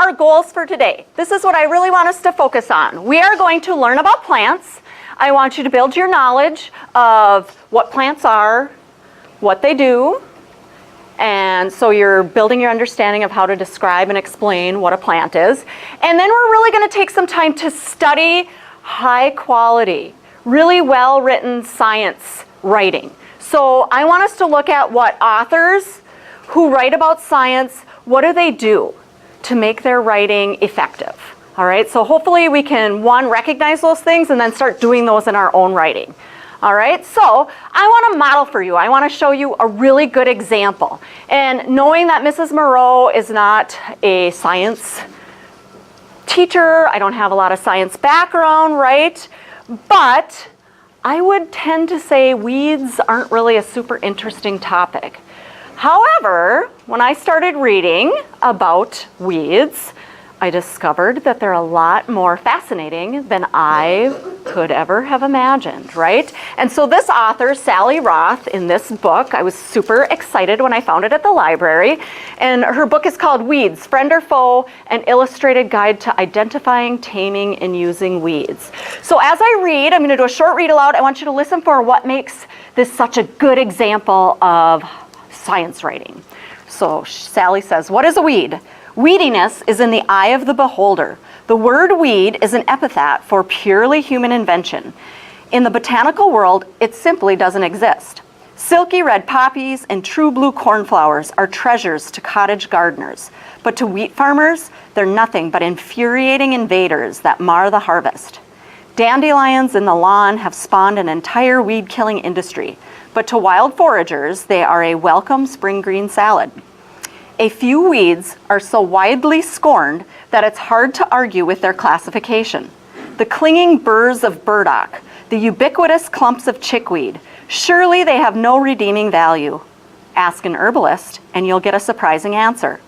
our goals for today. This is what I really want us to focus on. We are going to learn about plants. I want you to build your knowledge of what plants are, what they do, and so you're building your understanding of how to describe and explain what a plant is. And then we're really going to take some time to study high quality, really well-written science writing. So I want us to look at what authors who write about science, what do they do to make their writing effective? All right, so hopefully we can, one, recognize those things and then start doing those in our own writing. All right, so I want to model for you. I want to show you a really good example. And knowing that Mrs. Moreau is not a science teacher, I don't have a lot of science background, right? But I would tend to say weeds aren't really a super interesting topic. However, when I started reading about weeds, I discovered that they're a lot more fascinating than I could ever have imagined, right? And so this author, Sally Roth, in this book, I was super excited when I found it at the library, and her book is called Weeds, Friend or Foe, an Illustrated Guide to Identifying, Taming, and Using Weeds. So as I read, I'm going to do a short read aloud. I want you to listen for what makes this such a good example of science writing. So Sally says, what is a weed? Weediness is in the eye of the beholder. The word weed is an epithet for purely human invention. In the botanical world, it simply doesn't exist. Silky red poppies and true blue cornflowers are treasures to cottage gardeners. But to wheat farmers, they're nothing but infuriating invaders that mar the harvest. Dandelions in the lawn have spawned an entire weed-killing industry. But to wild foragers, they are a welcome spring green salad. A few weeds are so widely scorned that it's hard to argue with their classification. The clinging burrs of burdock, the ubiquitous clumps of chickweed, surely they have no redeeming value. Ask an herbalist and you'll get a surprising answer.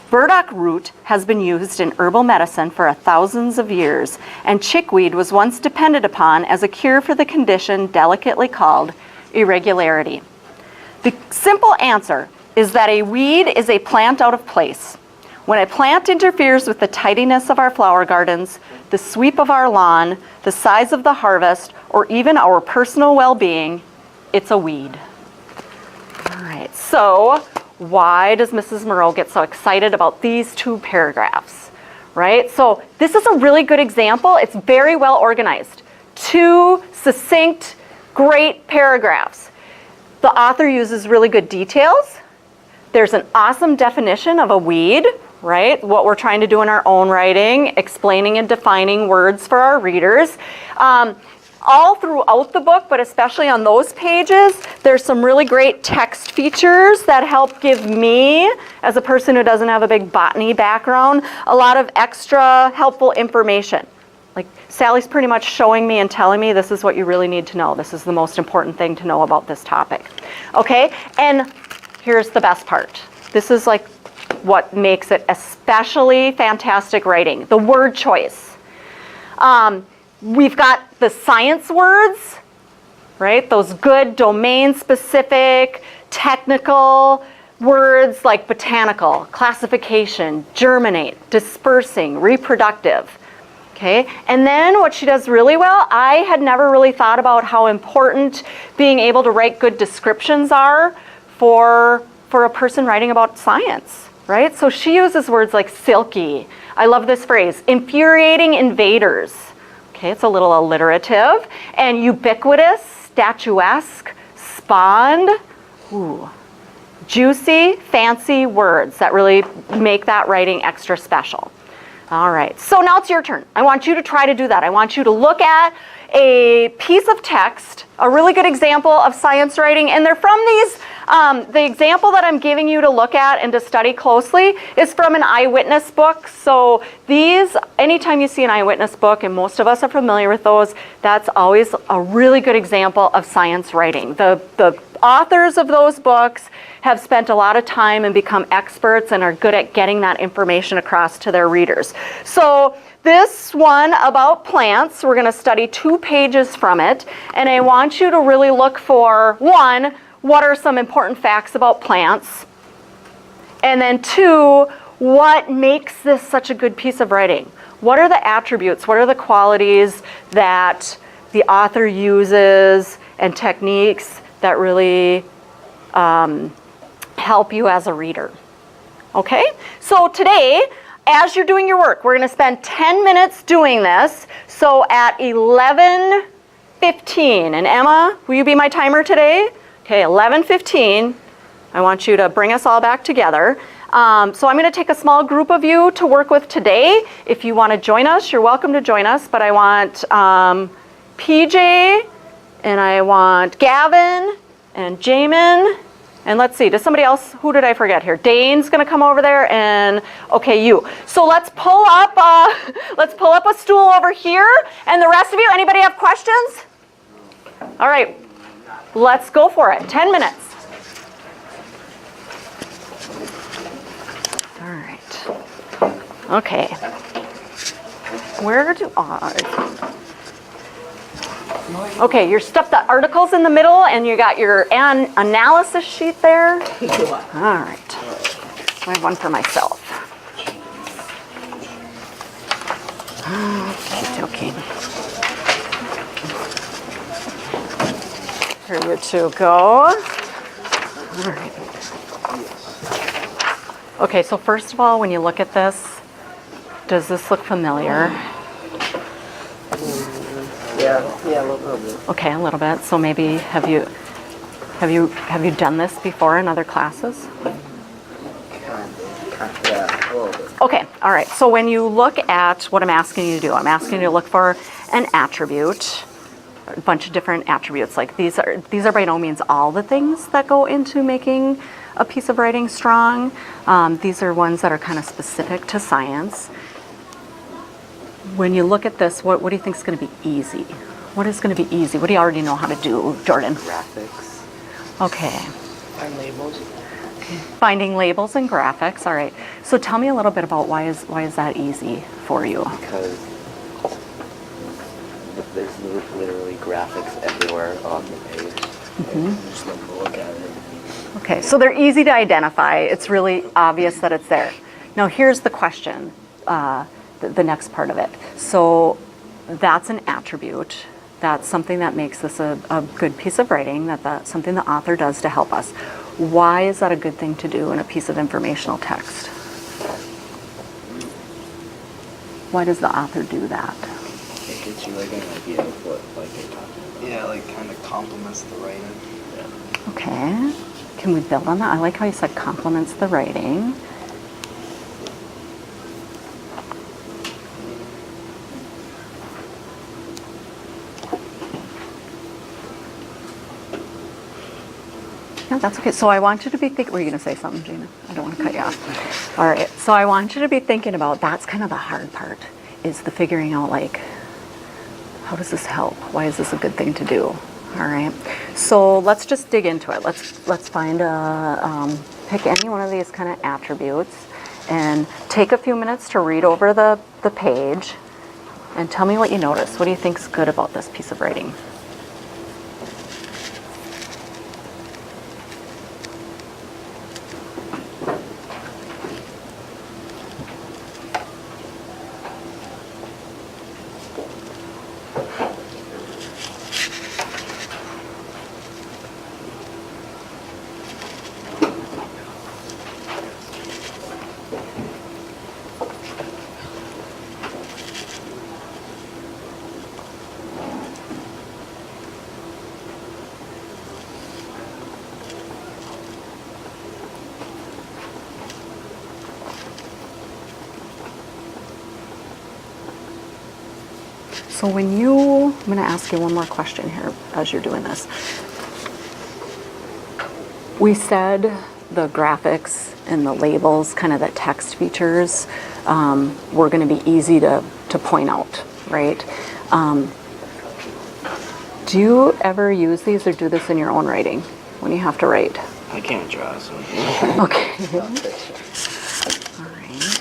Burdock root has been used in herbal medicine for thousands of years, and chickweed was once depended upon as a cure for the condition delicately called irregularity. The simple answer is that a weed is a plant out of place. When a plant interferes with the tidiness of our flower gardens, the sweep of our lawn, the size of the harvest, or even our personal well-being, it's a weed. All right, so why does Mrs. Moreau get so excited about these two paragraphs, right? So this is a really good example. It's very well organized. Two succinct, great paragraphs. The author uses really good details. There's an awesome definition of a weed, right? What we're trying to do in our own writing, explaining and defining words for our readers. All throughout the book, but especially on those pages, there's some really great text features that help give me, as a person who doesn't have a big botany background, a lot of extra helpful information. Like Sally's pretty much showing me and telling me this is what you really need to know. This is the most important thing to know about this topic. Okay, and here's the best part. This is like what makes it especially fantastic writing, the word choice. We've got the science words, right? Those good domain-specific, technical words like botanical, classification, germinate, dispersing, reproductive. Okay, and then what she does really well, I had never really thought about how important being able to write good descriptions are for a person writing about science, right? So she uses words like silky. I love this phrase, infuriating invaders. Okay, it's a little alliterative. And ubiquitous, statuesque, spawned, ooh, juicy, fancy words that really make that writing extra special. All right, so now it's your turn. I want you to try to do that. I want you to look at a piece of text, a really good example of science writing, and they're from these, the example that I'm giving you to look at and to study closely is from an eyewitness book. So these, anytime you see an eyewitness book, and most of us are familiar with those, that's always a really good example of science writing. The authors of those books have spent a lot of time and become experts and are good at getting that information across to their readers. So this one about plants, we're going to study 2 pages from it, and I want you to really look for, 1, what are some important facts about plants? And then 2, what makes this such a good piece of writing? What are the attributes? What are the qualities that the author uses and techniques that really help you as a reader? Okay, so today, as you're doing your work, we're going to spend 10 minutes doing this. So at 11:15, and Emma, will you be my timer today? Okay, 11:15, I want you to bring us all back together. So I'm going to take a small group of you to work with today. If you want to join us, you're welcome to join us, but I want PJ, and I want Gavin, and Jamin, and let's see, does somebody else, who did I forget here? Dane's gonna come over there, and okay, you. So let's pull up a stool over here, and the rest of you, anybody have questions? All right, let's go for it, 10 minutes. All right, okay. Where do I? Okay, you stuffed the articles in the middle and you got your analysis sheet there. All right. I have one for myself. Okay. Here you two go. All right. Okay, so first of all, when you look at this, does this look familiar? Yeah, a little bit. Okay, a little bit. So maybe have you done this before in other classes? Yeah, a little bit. Okay, all right. So when you look at what I'm asking you to do, I'm asking you to look for an attribute, a bunch of different attributes. Like these are by no means all the things that go into making a piece of writing strong. These are ones that are kind of specific to science. When you look at this, what do you think is going to be easy? What is going to be easy? What do you already know how to do, Jordan? Graphics. Okay. And labels. Okay. Finding labels and graphics. All right. So tell me a little bit about why is that easy for you? Because there's literally graphics everywhere on the page. Mm-hmm. Just look at it. Okay. So they're easy to identify. It's really obvious that it's there. Now here's the question. The next part of it. So that's an attribute. That's something that makes this a good piece of writing, that's something the author does to help us. Why is that a good thing to do in a piece of informational text? Why does the author do that? It gives you like an idea of what you're talking about. Yeah, like kind of complements the writing. Yeah. Okay. Can we build on that? I like how you said complements the writing. No, that's okay. So I want you to be thinking, were you going to say something, Gina? I don't want to cut you off. All right. So I want you to be thinking about, that's kind of the hard part, is the figuring out like, how does this help? Why is this a good thing to do? All right. So let's just dig into it. Let's find pick any one of these kind of attributes and take a few minutes to read over the page and tell me what you notice. What do you think's good about this piece of writing? So I'm going to ask you one more question here as you're doing this. We said the graphics and the labels, kind of the text features, were going to be easy to point out, right? Do you ever use these or do this in your own writing when you have to write? I can't draw, so. Okay. All right.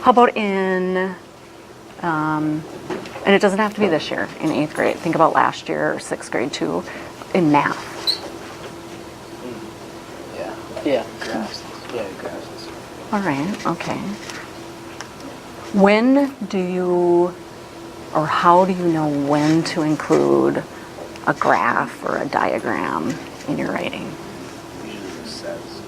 How about in, and it doesn't have to be this year, in 8th grade. Think about last year or 6th grade too, in math. Yeah. Yeah, graphs. Yeah, graphs. All right, okay. When do you, or how do you know when to include a graph or a diagram in your writing? Usually just says.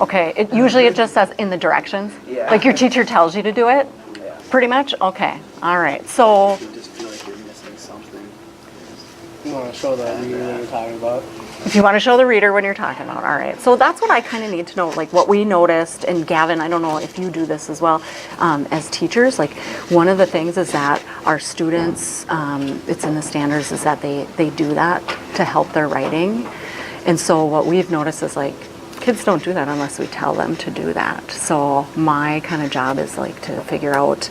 Okay, usually it just says in the directions? Yeah. Like your teacher tells you to do it? Yeah. Pretty much? Okay, all right. So, You just feel like you're missing something. You want to show the reader that you're talking about? if you want to show the reader when you're talking about, all right. So that's what I kind of need to know, like what we noticed, and Gavin, I don't know if you do this as well, as teachers, like one of the things is that our students, it's in the standards, is that they do that to help their writing. And so what we've noticed is like, kids don't do that unless we tell them to do that. So my kind of job is like to figure out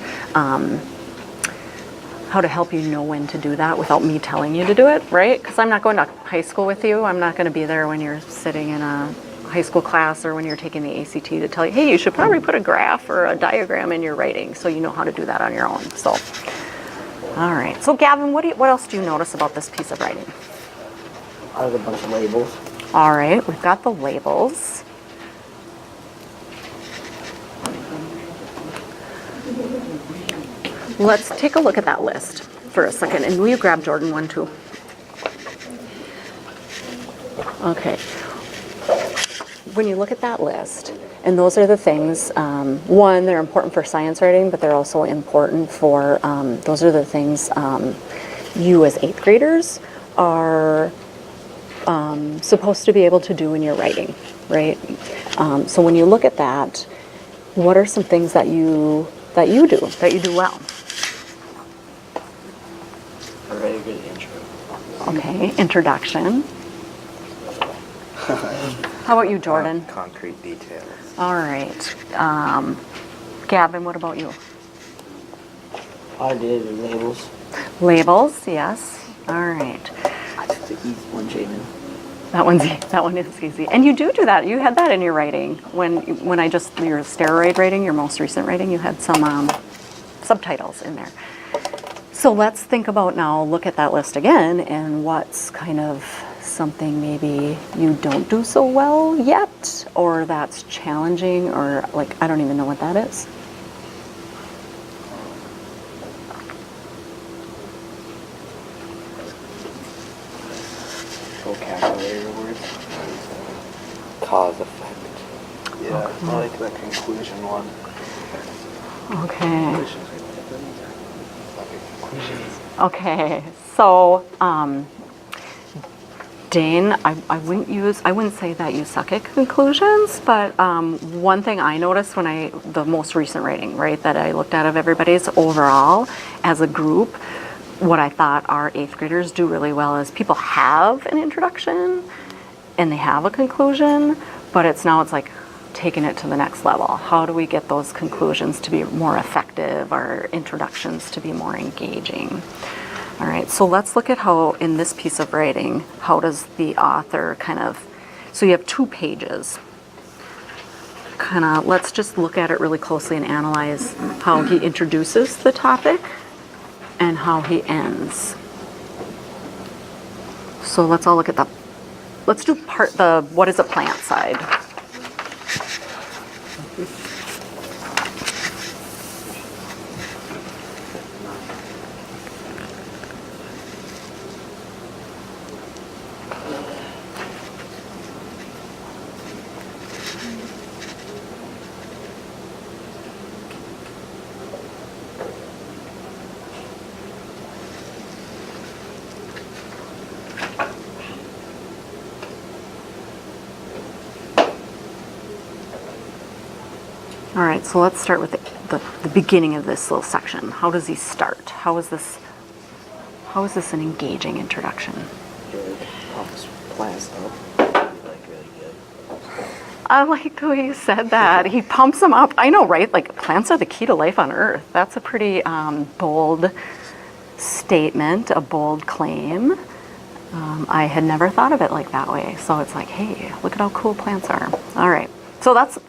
how to help you know when to do that without me telling you to do it, right? Because I'm not going to high school with you. I'm not going to be there when you're sitting in a high school class or when you're taking the ACT to tell you, hey, you should probably put a graph or a diagram in your writing so you know how to do that on your own. So, all right. So Gavin, what else do you notice about this piece of writing? I have a bunch of labels. All right, we've got the labels. Let's take a look at that list for a second. And will you grab Jordan one too? Okay. When you look at that list, and those are the things, one, they're important for science writing, but they're also important for, those are the things you as 8th graders are supposed to be able to do in your writing, right? So when you look at that, what are some things that you do well? A very good intro. Okay, introduction. How about you, Jordan? Concrete details. All right. Gavin, what about you? I did labels. Labels, yes. All right. I took the easy one, Jaden. That one is easy. And you do that. You had that in your writing. When your steroid writing, your most recent writing, you had some subtitles in there. So let's think about now, look at that list again, and what's kind of something maybe you don't do so well yet, or that's challenging, or like, I don't even know what that is. Vocabulary words. Cause effect. Yeah, I like the conclusion one. Okay. Okay. So, Dane, I wouldn't say that you suck at conclusions, but one thing I noticed when the most recent writing, right, that I looked at of everybody's overall as a group, what I thought our 8th graders do really well is people have an introduction and they have a conclusion, but it's like taking it to the next level. How do we get those conclusions to be more effective, or introductions to be more engaging? All right, so let's look at how in this piece of writing, how does the author so you have 2 pages. Let's just look at it really closely and analyze how he introduces the topic and how he ends. So let's all look at let's do the what is a plant side. All right, so let's start with the beginning of this little section. How does he start? How is this an engaging introduction? Good. Pumps plants up. Really good. I like the way you said that. He pumps them up. I know, right? Like, plants are the key to life on Earth. That's a pretty bold statement, a bold claim. I had never thought of it like that way. So it's like, hey, look at how cool plants are. All right, so that's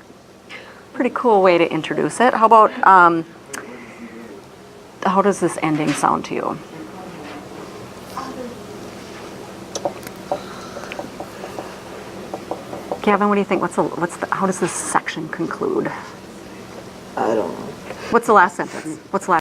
pretty cool way to introduce it. How about, how does this ending sound to you? Gavin, what do you think? How does this section conclude? I don't know. What's the last sentence? What's the last